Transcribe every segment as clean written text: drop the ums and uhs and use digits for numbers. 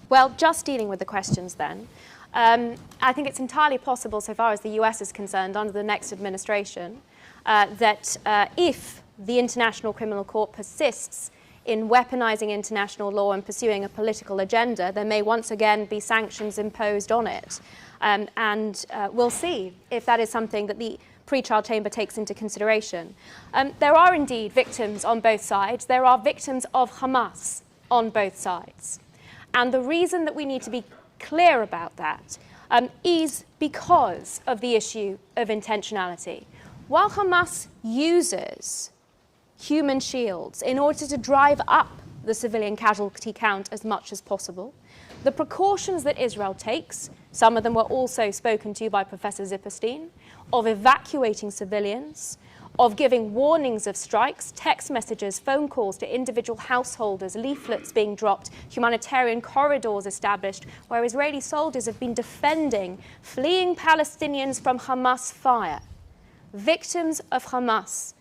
Well, just dealing with the questions then. I think it's entirely possible, so far as the US is concerned, under the next administration, that if the International Criminal Court persists in weaponizing international law and pursuing a political agenda, there may once again be sanctions imposed on it. And we'll see if that is something that the pre-trial chamber takes into consideration. There are indeed victims on both sides. There are victims of Hamas on both sides. And the reason that we need to be clear about that is because of the issue of intentionality. While Hamas uses human shields in order to drive up the civilian casualty count as much as possible, the precautions that Israel takes, some of them were also spoken to by Professor Zipperstein, of evacuating civilians, of giving warnings of strikes, text messages, phone calls to individual householders, leaflets being dropped, humanitarian corridors established, where Israeli soldiers have been defending fleeing Palestinians from Hamas fire. Victims of Hamas.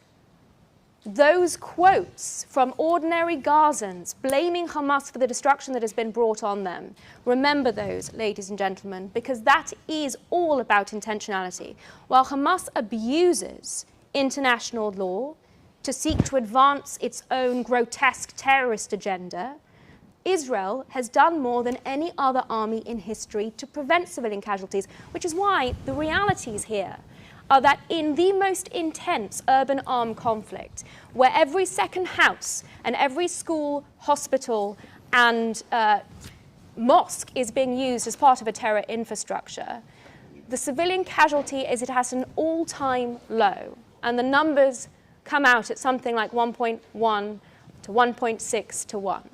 Those quotes from ordinary Gazans blaming Hamas for the destruction that has been brought on them. Remember those, ladies and gentlemen, because that is all about intentionality. While Hamas abuses international law to seek to advance its own grotesque terrorist agenda, Israel has done more than any other army in history to prevent civilian casualties, which is why the realities here are that in the most intense urban armed conflict, where every second house and every school, hospital, and mosque is being used as part of a terror infrastructure, the civilian casualty is at an all-time low. And the numbers come out at something like 1.1 to 1.6 to 1.